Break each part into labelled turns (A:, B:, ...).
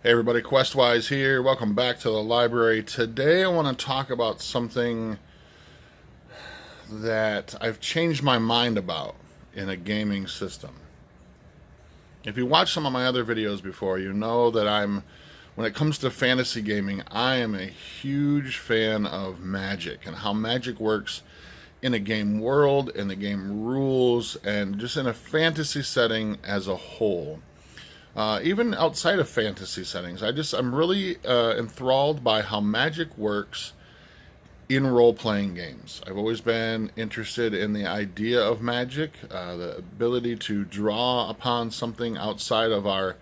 A: Hey everybody, Questwise here. Welcome back to the library. Today I want to talk about something that I've changed my mind about in a gaming system. If you watched some of my other videos before, you know that when it comes to fantasy gaming, I am a huge fan of Magic and how Magic works in a game world, in the game rules, and just in a fantasy setting as a whole. Even outside of fantasy settings, I'm really enthralled by how Magic works in role-playing games. I've always been interested in the idea of Magic, the ability to draw upon something outside of our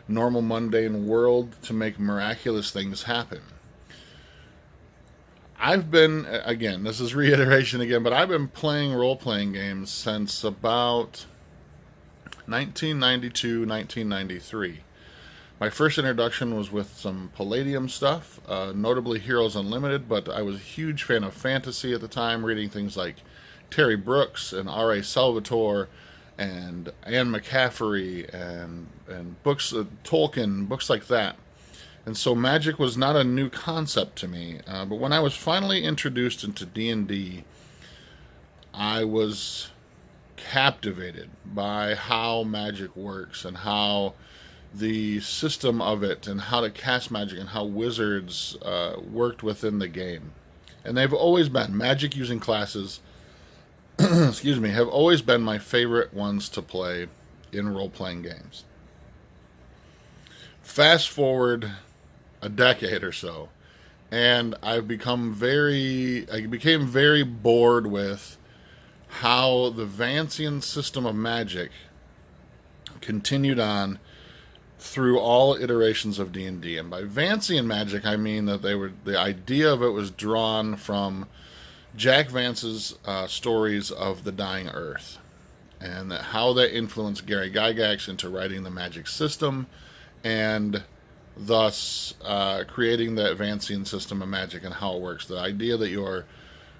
A: normal mundane world to make miraculous things happen. Again, this is reiteration again, but I've been playing role-playing games since about 1992, 1993. My first introduction was with some Palladium stuff, notably Heroes Unlimited, but I was a huge fan of fantasy at the time, reading things like Terry Brooks and R.A. Salvatore and Anne McCaffrey and books, Tolkien, books like that. And so Magic was not a new concept to me, but when I was finally introduced into D&D, I was captivated by how Magic works and how the system of it and how to cast magic and how wizards worked within the game. And they've always been magic using classes excuse me, have always been my favorite ones to play in role-playing games. Fast forward a decade or so, and I became very bored with how the Vancian system of magic continued on through all iterations of D&D. And by Vancian magic, I mean that the idea of it was drawn from Jack Vance's stories of the Dying Earth, and how that influenced Gary Gygax into writing the magic system, and thus creating that Vancian system of magic and how it works. The idea that you're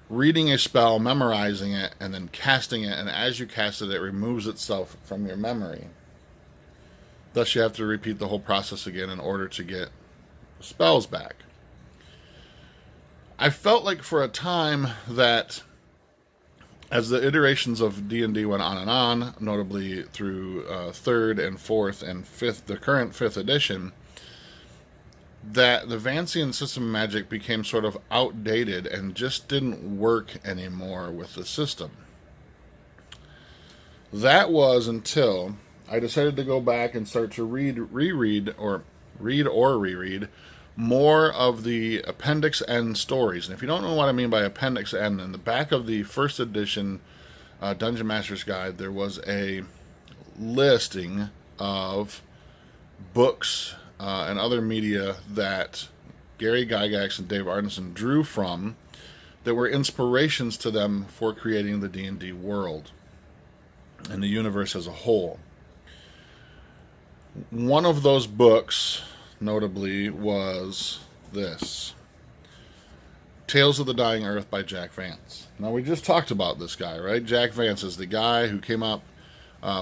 A: reading a spell, memorizing it, and then casting it, and as you cast it, it removes itself from your memory. Thus, you have to repeat the whole process again in order to get spells back. I felt like for a time that as the iterations of D&D went on and on, notably through 3rd and 4th and 5th, the current 5th edition, that the Vancian system of magic became sort of outdated and just didn't work anymore with the system. That was until I decided to go back and start to read or reread more of the Appendix N stories. And if you don't know what I mean by Appendix N, in the back of the first edition Dungeon Master's Guide, there was a listing of books and other media that Gary Gygax and Dave Arneson drew from that were inspirations to them for creating the D&D world and the universe as a whole. One of those books, notably, was this, Tales of the Dying Earth by Jack Vance. Now, we just talked about this guy, right? Jack Vance is the guy who came up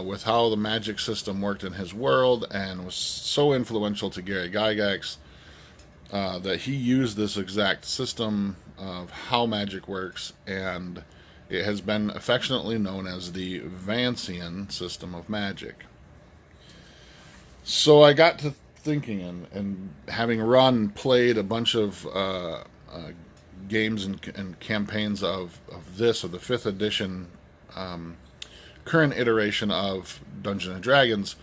A: with how the magic system worked in his world and was so influential to Gary Gygax that he used this exact system of how magic works, and it has been affectionately known as the Vancian system of magic. So I got to thinking, and having played a bunch of games and campaigns of the 5th edition current iteration of Dungeons and Dragons,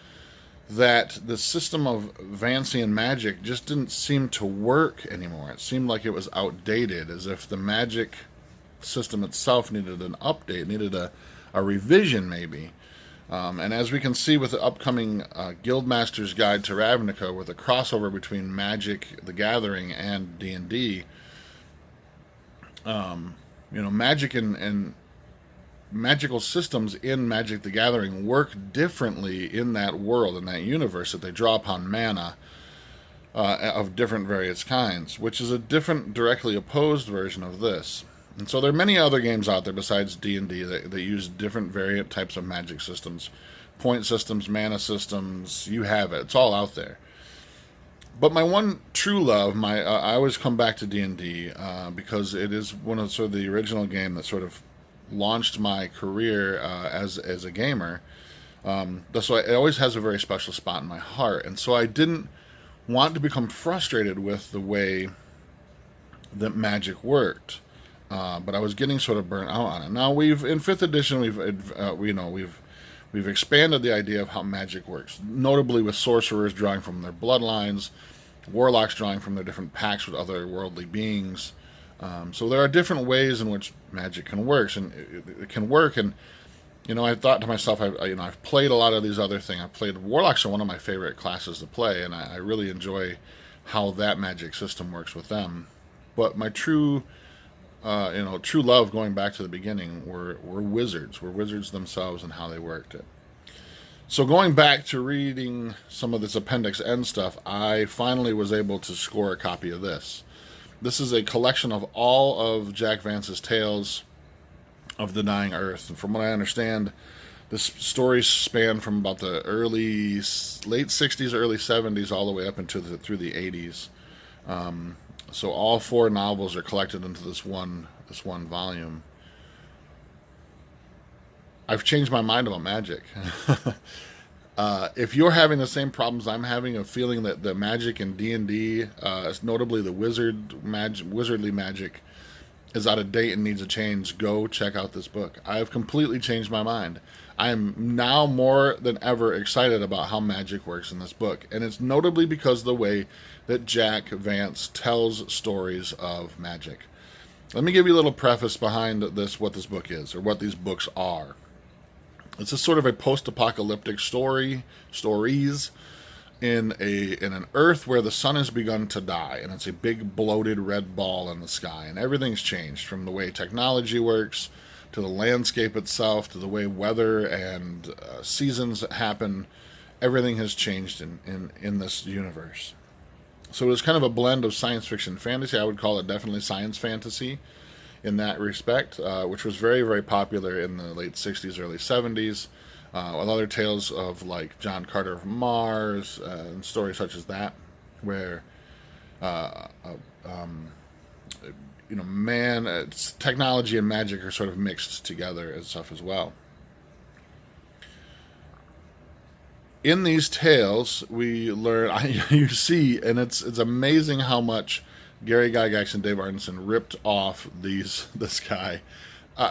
A: that the system of Vancian magic just didn't seem to work anymore. It seemed like it was outdated, as if the magic system itself needed an update, needed a revision maybe. And as we can see with the upcoming Guildmaster's Guide to Ravnica, with a crossover between Magic the Gathering and D&D, magic and magical systems in Magic the Gathering work differently in that world, in that universe, that they draw upon mana of different various kinds, which is a different, directly opposed version of this. And so there are many other games out there besides D&D that use different variant types of magic systems. Point systems, mana systems, you have it. It's all out there. But my one true love, I always come back to D&D because it is one of sort of the original game that sort of launched my career as a gamer. That's why it always has a very special spot in my heart. And so I didn't want to become frustrated with the way that Magic worked, but I was getting sort of burnt out on it. Now we've in fifth edition we've expanded the idea of how Magic works, notably with sorcerers drawing from their bloodlines, warlocks drawing from their different pacts with other worldly beings. So there are different ways in which Magic can work, and it can work. And I thought to myself, I've played a lot of these other things. I've played Warlocks are one of my favorite classes to play, and I really enjoy how that Magic system works with them. But my true love going back to the beginning were wizards. Were wizards themselves and how they worked it. So going back to reading some of this Appendix N stuff, I finally was able to score a copy of this. This is a collection of all of Jack Vance's tales of the Dying Earth. And from what I understand, this story span from about the late 60s, early 70s, all the way up into through the 80s. So all 4 novels are collected into this one volume. I've changed my mind about Magic. If you're having the same problems I'm having of feeling that the Magic in D&D, notably the wizardly magic, is out of date and needs a change, go check out this book. I have completely changed my mind. I am now more than ever excited about how Magic works in this book, and it's notably because of the way that Jack Vance tells stories of Magic. Let me give you a little preface behind this, what this book is, or what these books are. It's a sort of a post-apocalyptic stories in an Earth where the sun has begun to die, and it's a big bloated red ball in the sky, and everything's changed from the way technology works to the landscape itself to the way weather and seasons happen. Everything has changed in this universe. So it's kind of a blend of science fiction and fantasy. I would call it definitely science fantasy in that respect, which was very, very popular in the late 60s, early 70s, with other tales of like John Carter of Mars and stories such as that, where technology and magic are sort of mixed together and stuff as well. In these tales, we learn, you see, and it's amazing how much Gary Gygax and Dave Arneson ripped off this guy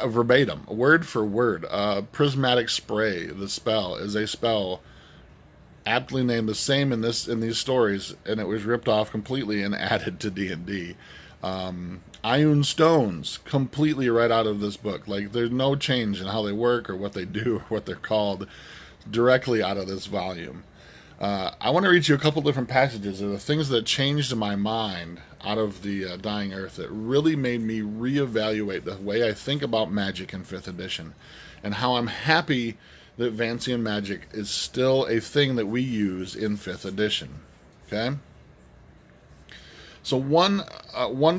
A: verbatim, word for word. Prismatic Spray, the spell, is a spell aptly named the same in these stories, and it was ripped off completely and added to D&D. Ion Stones, completely right out of this book. Like, there's no change in how they work or what they do or what they're called, directly out of this volume. I want to read you a couple different passages of the things that changed in my mind out of the Dying Earth that really made me reevaluate the way I think about magic in 5th edition, and how I'm happy that Vancian Magic is still a thing that we use in 5th edition. Okay? So one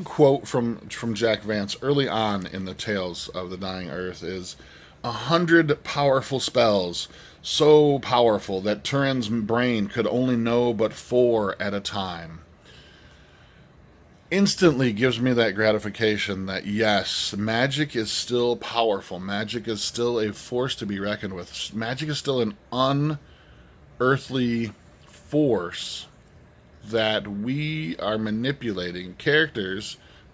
A: quote from Jack Vance early on in the Tales of the Dying Earth is, 100 powerful spells, so powerful that Turin's brain could only know but 4 at a time. Instantly gives me that gratification that yes, magic is still powerful. Magic is still a force to be reckoned with. Magic is still an unearthly force that we are manipulating.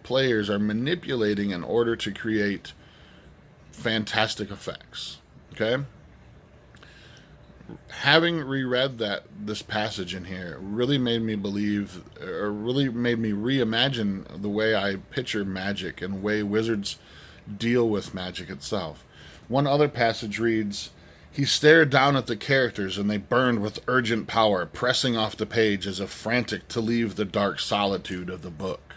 A: Players are manipulating in order to create fantastic effects. Okay? Having reread this passage in here really made me believe, or really made me reimagine the way I picture magic and the way wizards deal with magic itself. One other passage reads, "He stared down at the characters and they burned with urgent power, pressing off the page as if frantic to leave the dark solitude of the book."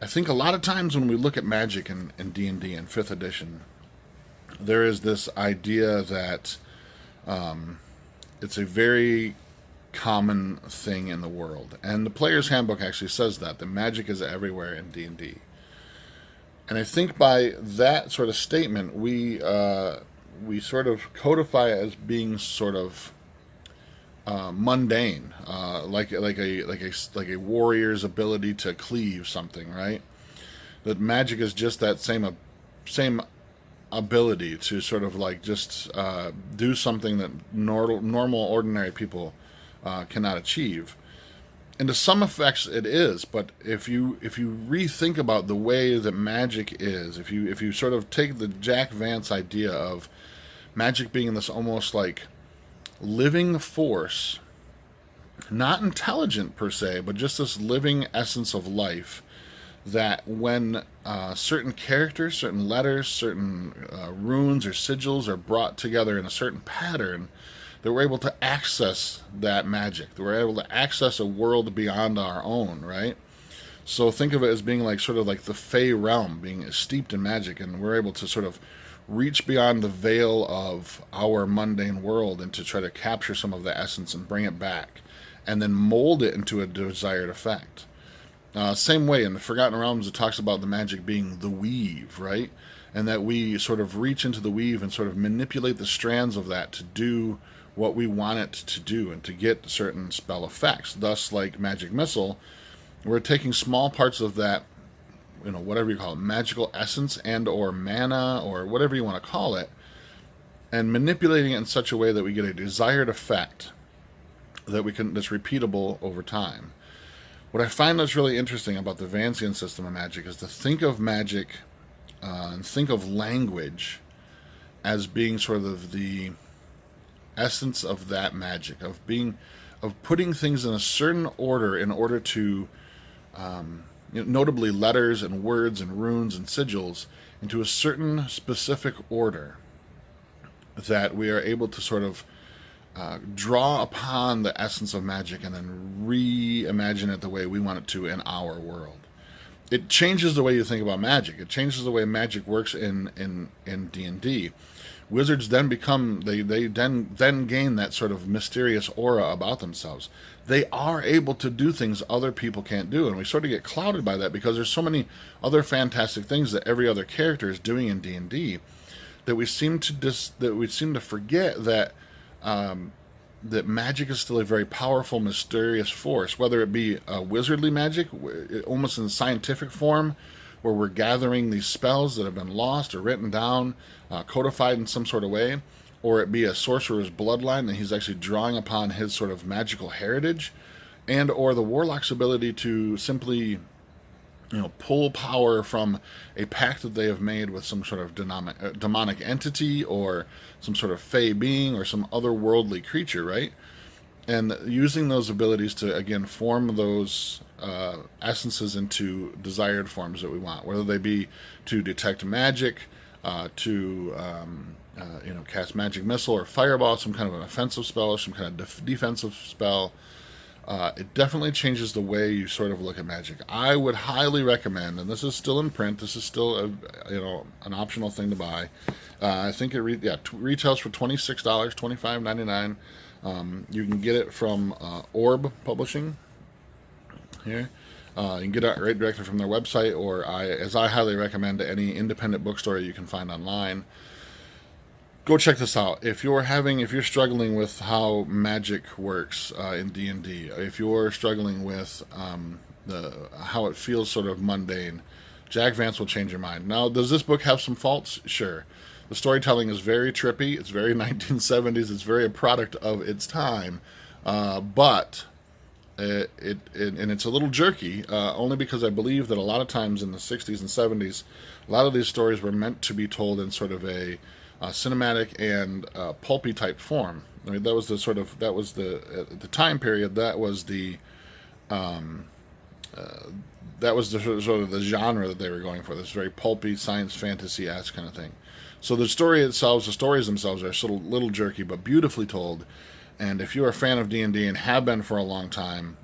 A: I think a lot of times when we look at magic in D&D in 5th edition, there is this idea that it's a very common thing in the world. And the Player's Handbook actually says that magic is everywhere in D&D. And I think by that sort of statement, we sort of codify it as being sort of mundane, like a warrior's ability to cleave something, right? That magic is just that same ability to sort of like just do something that normal ordinary people cannot achieve. And to some effects it is, but if you rethink about the way that magic is, if you sort of take the Jack Vance idea of magic being this almost like living force, not intelligent per se, but just this living essence of life, that when certain characters, certain letters, certain runes or sigils are brought together in a certain pattern, that we're able to access that magic, that we're able to access a world beyond our own, right? So think of it as being like sort of like the Fey realm, being steeped in magic, and we're able to sort of reach beyond the veil of our mundane world and to try to capture some of the essence and bring it back, and then mold it into a desired effect. Same way in the Forgotten Realms, it talks about the magic being the weave, right? And that we sort of reach into the weave and sort of manipulate the strands of that to do what we want it to do and to get certain spell effects. Thus, like Magic Missile, we're taking small parts of that, whatever you call it, magical essence and or mana or whatever you want to call it, and manipulating it in such a way that we get a desired effect that's repeatable over time. What I find that's really interesting about the Vancian system of magic is to think of magic and think of language as being sort of the essence of that magic, of putting things in a certain order in order to, notably letters and words and runes and sigils, into a certain specific order, that we are able to sort of draw upon the essence of magic and then reimagine it the way we want it to in our world. It changes the way you think about magic. It changes the way magic works in D&D. Wizards then then gain that sort of mysterious aura about themselves. They are able to do things other people can't do, and we sort of get clouded by that because there's so many other fantastic things that every other character is doing in D&D that we seem to forget that that magic is still a very powerful, mysterious force, whether it be a wizardly magic, almost in scientific form, where we're gathering these spells that have been lost or written down, codified in some sort of way, or it be a sorcerer's bloodline that he's actually drawing upon his sort of magical heritage, and or the warlock's ability to simply pull power from a pact that they have made with some sort of demonic entity or some sort of fey being or some otherworldly creature, right? And using those abilities to, again, form those essences into desired forms that we want, whether they be to detect magic, to cast Magic Missile or Fireball, some kind of an offensive spell or some kind of defensive spell. It definitely changes the way you sort of look at magic. I would highly recommend, and this is still in print, this is still an optional thing to buy. I think it retails for $26, $25.99. You can get it from Orb Publishing here. You can get it right directly from their website, or as I highly recommend, to any independent bookstore you can find online. Go check this out. If you're struggling with how magic works in D&D, if you're struggling with how it feels sort of mundane, Jack Vance will change your mind. Now, does this book have some faults? Sure. The storytelling is very trippy. It's very 1970s. It's very a product of its time, but it's a little jerky. Only because I believe that a lot of times in the 60s and 70s, a lot of these stories were meant to be told in sort of a cinematic and pulpy type form. I mean, at the time period, that was the sort of the genre that they were going for. This very pulpy science fantasy-esque kind of thing. So the stories themselves are sort of little jerky, but beautifully told. And if you're a fan of D&D and have been for a long time,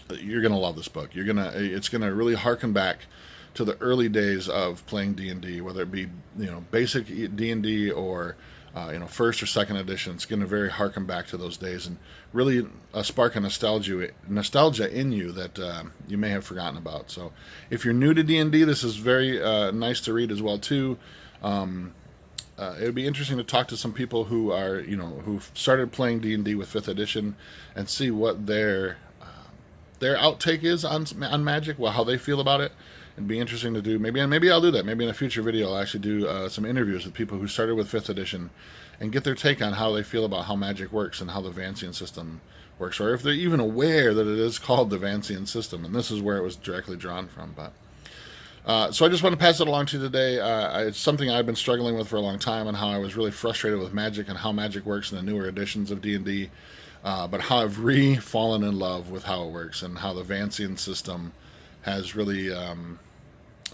A: you're gonna love this book. It's gonna really harken back to the early days of playing D&D, whether it be basic D&D or first or second edition. It's going to very harken back to those days and really spark a nostalgia in you that you may have forgotten about. So if you're new to D&D, this is very nice to read as well too. it would be interesting to talk to some people who are, who've started playing D&D with 5th edition and see what their outtake is on Magic, well, how they feel about it. It'd be interesting to do. Maybe I'll do that. Maybe in a future video I'll actually do some interviews with people who started with 5th edition and get their take on how they feel about how Magic works and how the Vancian system works, or if they're even aware that it is called the Vancian system, and this is where it was directly drawn from. But so I just want to pass it along to you today. It's something I've been struggling with for a long time, and how I was really frustrated with Magic and how Magic works in the newer editions of D&D, but how I've fallen in love with how it works and how the Vancian system has really,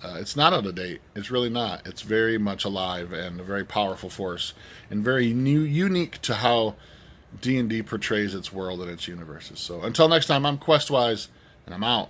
A: it's not out of date. It's really not. It's very much alive and a very powerful force, and very unique to how D&D portrays its world and its universes. So until next time, I'm Questwise, and I'm out.